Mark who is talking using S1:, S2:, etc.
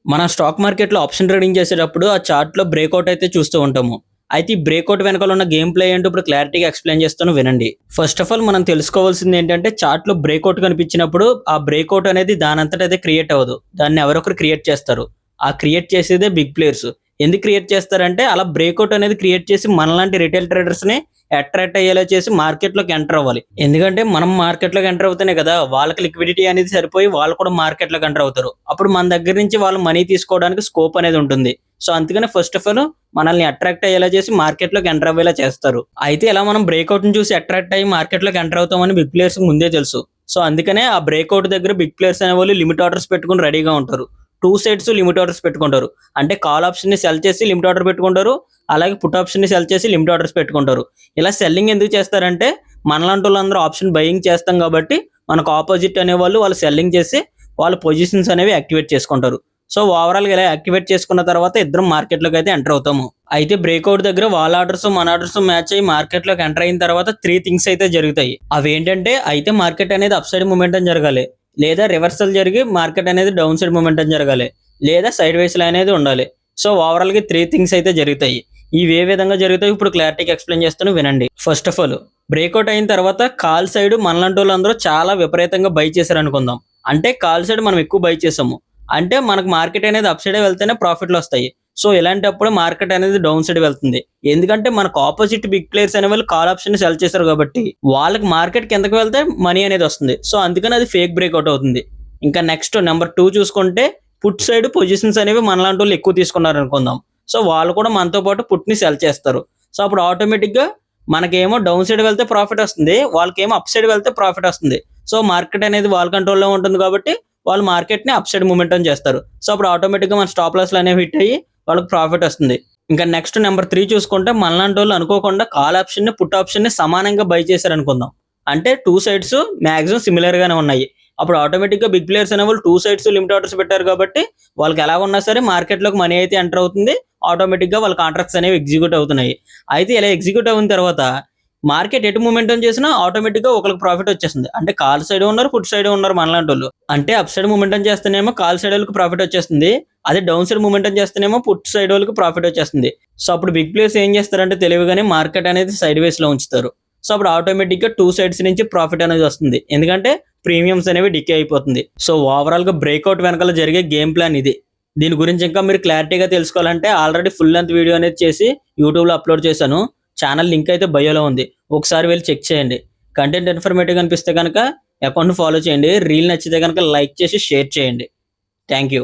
S1: మన స్టాక్ మార్కెట్‌లో option trading చేసేటప్పుడు ఆ చార్ట్‌లో బ్రేక్‌ఔట్ అయితే చూస్తూ ఉంటాము. అయితే ఈ బ్రేక్‌ఔట్ వెనకాల ఉన్న గేమ్ ప్లే ఏంటో ఇప్పుడు క్లారిటీగా ఎక్స్‌ప్లెయిన్ చేస్తాను వినండి. ఫస్ట్ ఆఫ్ ఆల్ మనం తెలుసుకోవాల్సింది ఏంటంటే చార్ట్‌లో బ్రేక్‌ఔట్ కనిపించినప్పుడు ఆ బ్రేక్‌ఔట్ అనేది దానంతట అదే క్రియేట్ అవ్వదు. దాన్ని ఎవరో ఒకరు క్రియేట్ చేస్తారు. ఆ క్రియేట్ చేసేదే బిగ్ ప్లేయర్స్. ఎందుకు క్రియేట్ చేస్తారంటే అలా బ్రేక్‌ఔట్ అనేది క్రియేట్ చేసి మనలాంటి రిటైల్ ట్రేడర్స్‌ని అట్రాక్ట్ అయ్యేలా చేసి మార్కెట్‌లోకి ఎంటర్ అవ్వాలి. ఎందుకంటే మనం మార్కెట్‌లోకి ఎంటర్ అవుతేనే కదా వాళ్ళకి లిక్విడిటీ అనేది సరిపోయి వాళ్ళు కూడా మార్కెట్‌లోకి ఎంటర్ అవుతారు. అప్పుడు మన దగ్గర నుంచి వాళ్ళు మనీ తీసుకోవడానికి స్కోప్ అనేది ఉంటుంది. సో, అందుకనే ఫస్ట్ ఆఫ్ ఆల్ మనల్ని అట్రాక్ట్ అయ్యేలా చేసి మార్కెట్‌లోకి ఎంటర్ అవ్వేలా చేస్తారు. అయితే ఇలా మనం బ్రేక్‌ఔట్‌ని చూసి అట్రాక్ట్ అయ్యి మార్కెట్‌లోకి ఎంటర్ అవుతామని బిగ్ ప్లేయర్స్‌కి ముందే తెలుసు. సో, అందుకనే ఆ బ్రేక్‌ఔట్ దగ్గర బిగ్ ప్లేయర్స్ అనేవాళ్ళు లిమిట్ ఆర్డర్స్ పెట్టుకొని రెడీగా ఉంటారు. 2 సైడ్స్ లిమిట్ ఆర్డర్స్ పెట్టుకుంటారు. అంటే కాల్ ఆప్షన్‌ని సెల్ చేసి లిమిట్ ఆర్డర్ పెట్టుకుంటారు. అలాగే పుట్ ఆప్షన్‌ని సెల్ చేసి లిమిట్ ఆర్డర్స్ పెట్టుకుంటారు. ఇలా సెల్లింగ్ ఎందుకు చేస్తారంటే మనలాంటోళ్ళందరూ ఆప్షన్ బయింగ్ చేస్తాం కాబట్టి మనకు ఆపోజిట్ అనేవాళ్ళు వాళ్ళు సెల్లింగ్ చేసి వాళ్ళ పొజిషన్స్ అనేవి యాక్టివేట్ చేసుకుంటారు. సో, ఓవరాల్‌గా ఇలా యాక్టివేట్ చేసుకున్న తర్వాత ఇద్దరం మార్కెట్‌లోకి అయితే ఎంటర్ అవుతాము. అయితే బ్రేక్‌ఔట్ దగ్గర వాళ్ళ ఆర్డర్స్, మన ఆర్డర్స్ మ్యాచ్ అయ్యి మార్కెట్‌లోకి ఎంటర్ అయిన తర్వాత 3 థింగ్స్ అయితే జరుగుతాయి. అవేంటంటే అయితే మార్కెట్ అనేది అప్ సైడ్ మొమెంటం జరగాలి. లేదా రివర్సల్ జరిగి మార్కెట్ అనేది డౌన్ సైడ్ మొమెంటం జరగాలి. లేదా సైడ్ వేస్‌లో అనేది ఉండాలి. సో, ఓవరాల్‌గా 3 థింగ్స్ అయితే జరుగుతాయి. ఇవి ఏ విధంగా జరుగుతాయో ఇప్పుడు క్లారిటీగా ఎక్స్‌ప్లెయిన్ చేస్తాను వినండి. ఫస్ట్ ఆఫ్ ఆల్ బ్రేక్‌ఔట్ అయిన తర్వాత కాల్ సైడ్ మనలాంటోళ్ళందరూ చాలా విపరీతంగా బై చేశారనుకుందాం. అంటే కాల్ సైడ్ మనం ఎక్కువ బై చేసాము. అంటే మనకు మార్కెట్ అనేది అప్ సైడే వెళ్తేనే ప్రాఫిట్‌లొస్తాయి. సో, ఇలాంటప్పుడు మార్కెట్ అనేది డౌన్ సైడ్ వెళ్తుంది. ఎందుకంటే మనకు అపోజిట్ బిగ్ ప్లేయర్స్ అనేవాళ్ళు కాల్ ఆప్షన్‌ని సెల్ చేశారు కాబట్టి, వాళ్ళకి మార్కెట్ కిందకి వెళ్తే మనీ అనేది వస్తుంది. సో, అందుకని అది ఫేక్ బ్రేక్‌ఔట్ అవుతుంది. ఇంకా నెక్స్ట్ నంబర్ 2 చూసుకుంటే పుట్ సైడ్ పొజిషన్స్ అనేవి మనలాంటోళ్ళు ఎక్కువ తీసుకున్నారనుకుందాం. సో, వాళ్ళు కూడా మనతో పాటు పుట్‌ని సెల్ చేస్తారు. సో, అప్పుడు ఆటోమేటిక్‌గా మనకేమో డౌన్ సైడ్ వెళ్తే ప్రాఫిట్ వస్తుంది. వాళ్ళకేమో అప్ సైడ్ వెళ్తే ప్రాఫిట్ వస్తుంది. సో, మార్కెట్ అనేది వాళ్ళ కంట్రోల్‌లో ఉంటుంది కాబట్టి వాళ్ళు మార్కెట్‌ని అప్ సైడ్ మొమెంటం చేస్తారు. సో, అప్పుడు ఆటోమేటిక్‌గా మన స్టాప్ లాస్‌లు అనేవి హిట్ అయ్యి వాళ్ళకి ప్రాఫిట్ వస్తుంది. ఇంకా నెక్స్ట్ నంబర్ 3 చూసుకుంటే మనలాంటోళ్ళు అనుకోకుండా కాల్ ఆప్షన్‌ని, పుట్ ఆప్షన్‌ని సమానంగా బై చేశారనుకుందాం. అంటే 2 సైడ్స్ మాక్సిమం సిమిలర్ గానే ఉన్నాయి. అప్పుడు ఆటోమేటిక్‌గా బిగ్ ప్లేయర్స్ అనేవాళ్ళు 2 సైడ్స్ లిమిట్ ఆర్డర్స్ పెట్టారు కాబట్టి వాళ్ళకి ఎలాగున్నా సరే మార్కెట్‌లోకి మనీ అయితే ఎంటర్ అవుతుంది. ఆటోమేటిక్‌గా వాళ్ళ కాంట్రాక్ట్స్ అనేవి ఎగ్జిక్యూట్ అవుతున్నాయి. అయితే ఇలా ఎగ్జిక్యూట్ అయిన తర్వాత మార్కెట్ ఎటు మొమెంటం చేసినా ఆటోమేటిక్‌గా ఒకళ్ళకి ప్రాఫిట్ వచ్చేస్తుంది. అంటే కాల్ సైడ్ ఉన్నారు, పుట్ సైడ్ ఉన్నారు మనలాంటోళ్ళు. అంటే అప్ సైడ్ మొమెంటం చేస్తేనేమో కాల్ సైడ్ వాళ్ళకి ప్రాఫిట్ వచ్చేస్తుంది. అదే డౌన్ సైడ్ మొమెంటం చేస్తేనేమో పుట్ సైడ్ వాళ్ళకి ప్రాఫిట్ వచ్చేస్తుంది. సో, అప్పుడు బిగ్ ప్లేయర్స్ ఏం చేస్తారంటే తెలివిగానే మార్కెట్ అనేది సైడ్ వేస్‌లో ఉంచుతారు. సో, అప్పుడు ఆటోమేటిక్‌గా 2 సైడ్స్ నుంచి ప్రాఫిట్ అనేది వస్తుంది. ఎందుకంటే ప్రీమియమ్స్ అనేవి డికే అయిపోతుంది. సో, ఓవరాల్‌గా బ్రేక్‌ఔట్ వెనకాల జరిగే గేమ్ ప్లాన్ ఇది. దీని గురించి ఇంకా మీరు క్లారిటీగా తెలుసుకోవాలంటే ఆల్రెడీ ఫుల్ లెంత్ వీడియో అనేది చేసి యూట్యూబ్‌లో అప్‌లోడ్ చేశాను. ఛానల్ లింక్ అయితే బయోలో ఉంది. ఒకసారి వెళ్లి చెక్ చేయండి. కంటెంట్ ఇన్ఫర్మేటివ్‌గా అనిపిస్తే గనక అకౌంట్‌ని ఫాలో చేయండి. రీల్ నచ్చితే గనక లైక్ చేసి షేర్ చేయండి. Thank you.